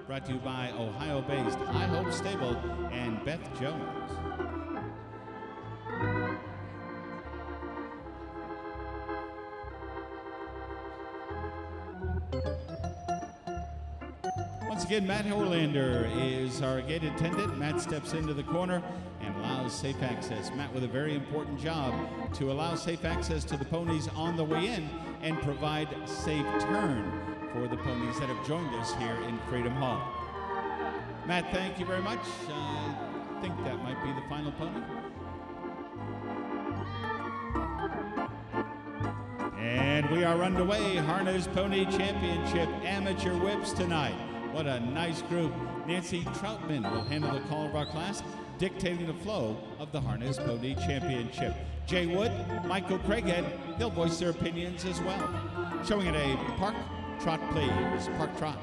brought to you by Ohio-based I Hope Stable and Beth Jones. Once again, Matt Horlander is our gate attendant. Matt steps into the corner and allows safe access. Matt with a very important job to allow safe access to the ponies on the way in and provide safe turn for the ponies that have joined us here in Freedom Hall. Matt, thank you very much. I think that might be the final pony. And we are underway. Harness Pony Championship Amateur Whips tonight. What a nice group. Nancy Troutman will handle the call of our class, dictating the flow of the Harness Pony Championship. Jay Wood, Michael Craighead, they'll voice their opinions as well. Showing it a park trot, please. Park trot.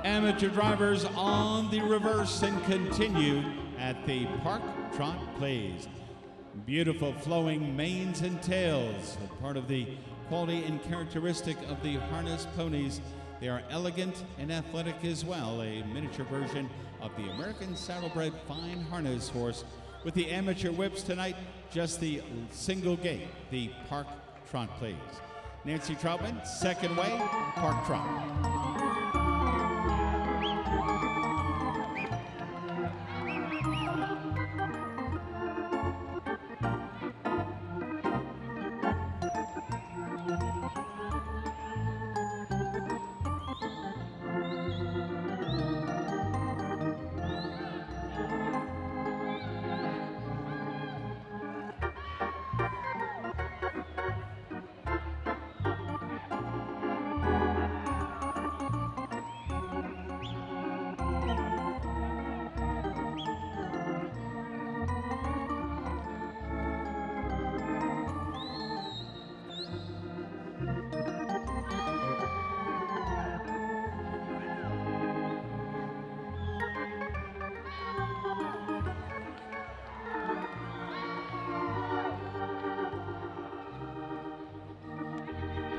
Amateur drivers on the reverse and continue at the park trot, please. Beautiful flowing manes and tails, part of the quality and characteristic of the harness ponies. They are elegant and athletic as well, a miniature version of the American Saddlebred fine harness horse. With the amateur whips tonight, just the single gate, the park trot, please. Nancy Troutman, second way, park trot.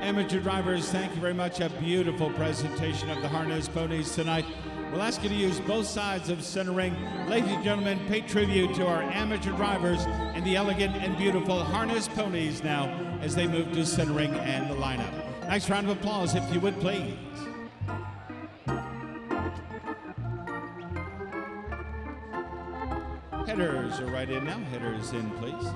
Amateur drivers, thank you very much. A beautiful presentation of the harness ponies tonight. We'll ask you to use both sides of center ring. Ladies and gentlemen, pay tribute to our amateur drivers and the elegant and beautiful harness ponies now as they move to center ring and the lineup. Nice round of applause, if you would, please. Headers are right in now. Headers in, please.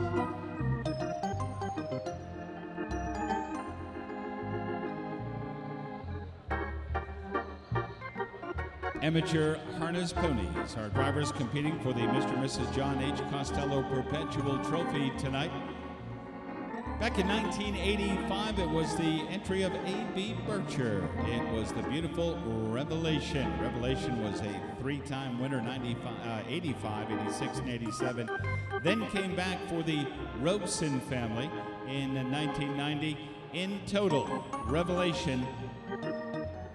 Amateur harness ponies. Our drivers competing for the Mr. and Mrs. John H. Costello Perpetual Trophy tonight. Back in 1985, it was the entry of A.B. Bircher. It was the beautiful Revelation. Revelation was a three-time winner, 85, 86, and 87. Then came back for the Robeson family in 1990. In total, Revelation,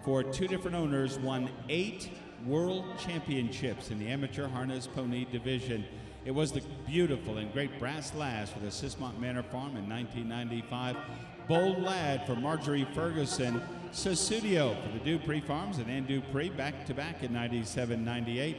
for two different owners, won 8 world championships in the amateur harness pony division. It was the beautiful and great Brass Lass for the Sismont Manor Farm in 1995. Bold Lad for Marjorie Ferguson. Susudio for the Dupree Farms and Ann Dupree back-to-back in 97, 98.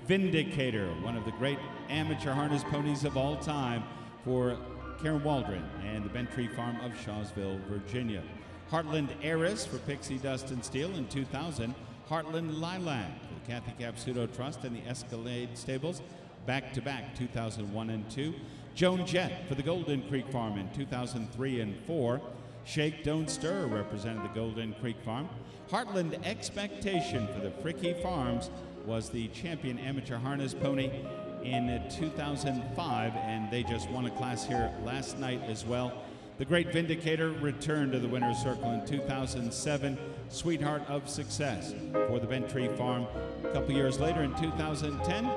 Vindicator, one of the great amateur harness ponies of all time, for Karen Waldron and the Bentry Farm of Shawsville, Virginia. Heartland Heiress for Pixie Dust and Steel in 2000. Heartland Lilac for the Kathy Capsuto Trust and the Escalade Stables, back-to-back 2001 and 2. Joan Jett for the Golden Creek Farm in 2003 and 4. Shake Don't Stir represented the Golden Creek Farm. Heartland Expectation for the Fricky Farms was the champion amateur harness pony in 2005, and they just won a class here last night as well. The Great Vindicator returned to the winner's circle in 2007, Sweetheart of Success for the Bent Tree Farm. A couple years later in 2010,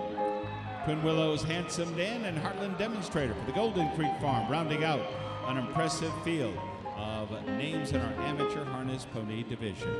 Twin Willows Handsome Dan and Heartland Demonstrator for the Golden Creek Farm, rounding out an impressive field of names in our amateur harness pony division.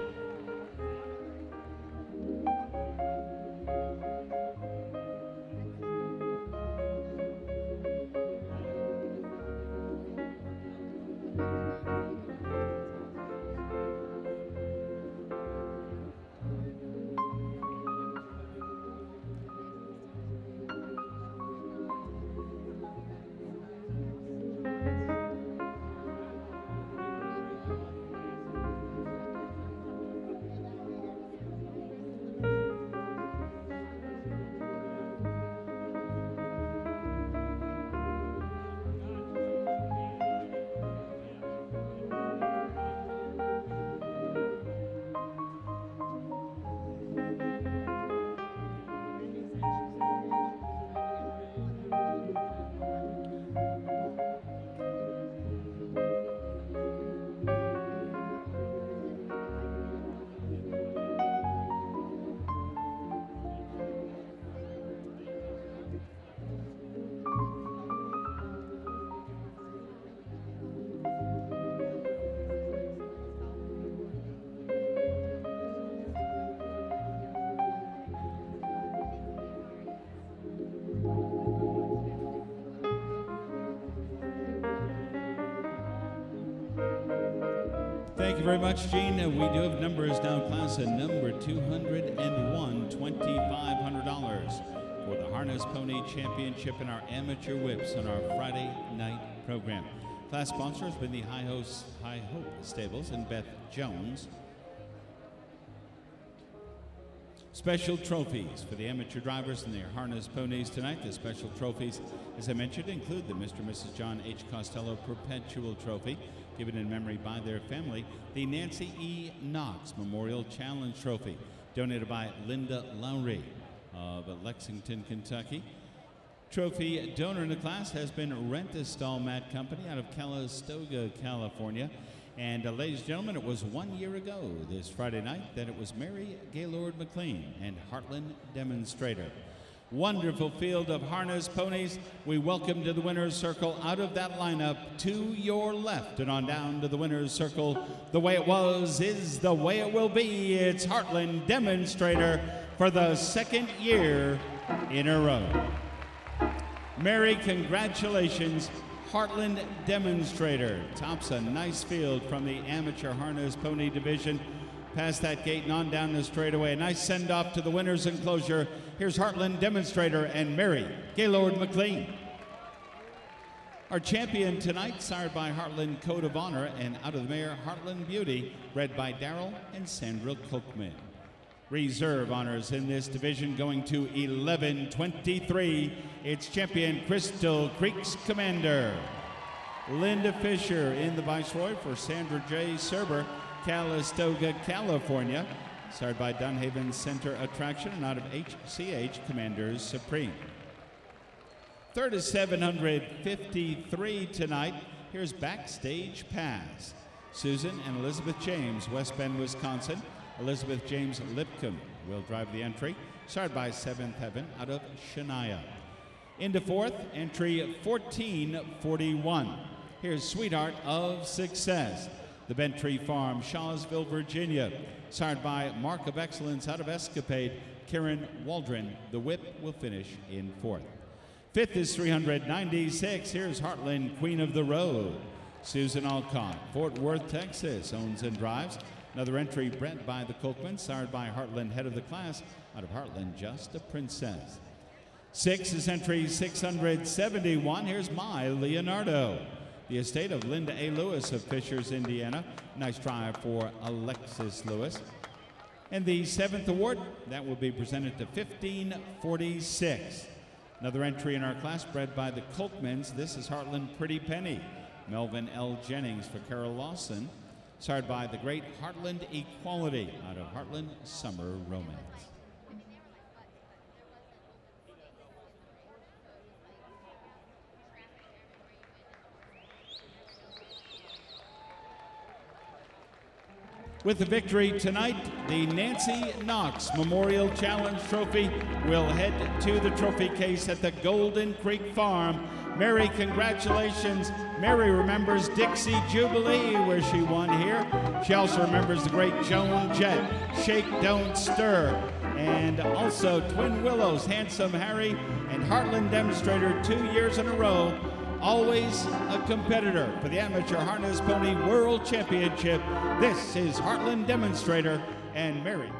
Thank you very much, Gene. We do have numbers now, class at number 201, $2,500 for the Harness Pony Championship in our amateur whips on our Friday night program. Class sponsor has been the High Hope Stables and Beth Jones. Special trophies for the amateur drivers and their harness ponies tonight. The special trophies, as I mentioned, include the Mr. and Mrs. John H. Costello Perpetual Trophy, given in memory by their family. The Nancy E. Knox Memorial Challenge Trophy, donated by Linda Lowry of Lexington, Kentucky. Trophy donor in the class has been Rent-A-Stall Mat Company out of Calistoga, California. And ladies and gentlemen, it was 1 year ago this Friday night that it was Mary Gaylord McLean and Heartland Demonstrator. Wonderful field of harness ponies. We welcome to the winner's circle out of that lineup to your left and on down to the winner's circle. The way it was is the way it will be. It's Heartland Demonstrator for the second year in a row. Mary, congratulations. Heartland Demonstrator tops a nice field from the amateur harness pony division. Past that gate and on down the straightaway. A nice send-off to the winner's enclosure. Here's Heartland Demonstrator and Mary Gaylord McLean. Our champion tonight, sired by Heartland Code of Honor, and out of the mare, Heartland Beauty, bred by Darrell and Sandra Kochman. Reserve honors in this division going to 11-23. It's champion Crystal Creek's Commander. Linda Fisher in the Viceroy for Sandra J. Serber, Calistoga, California. Started by Dunhaven Center Attraction and out of HCH Commanders Supreme. Third is 753 tonight. Here's Backstage Pass. Susan and Elizabeth James, West Bend, Wisconsin. Elizabeth James Lipscomb will drive the entry. Started by Seventh Heaven out of Shania. Into fourth, entry 1441. Here's Sweetheart of Success. The Bent Tree Farm, Shawsville, Virginia. Sired by Mark of Excellence out of Escapade, Karen Waldron. The whip will finish in fourth. Fifth is 396. Here's Heartland, Queen of the Road. Susan Alcott, Fort Worth, Texas, owns and drives. Another entry bred by the Kochmans, sired by Heartland, head of the class, out of Heartland, Just a Princess. Six is entry 671. Here's My Leonardo. The estate of Linda A. Lewis of Fishers, Indiana. Nice drive for Alexis Lewis. And the seventh award, that will be presented to 1546. Another entry in our class bred by the Kochmans. This is Heartland Pretty Penny. Melvin L. Jennings for Carol Lawson. Started by the great Heartland Equality out of Heartland Summer Romance. With the victory tonight, the Nancy Knox Memorial Challenge Trophy will head to the trophy case at the Golden Creek Farm. Mary, congratulations. Mary remembers Dixie Jubilee, where she won here. She also remembers the great Joan Jett, Shake, Don't Stir, and also Twin Willows, Handsome Harry, and Heartland Demonstrator 2 years in a row. Always a competitor for the Amateur Harness Pony World Championship. This is Heartland Demonstrator and Mary.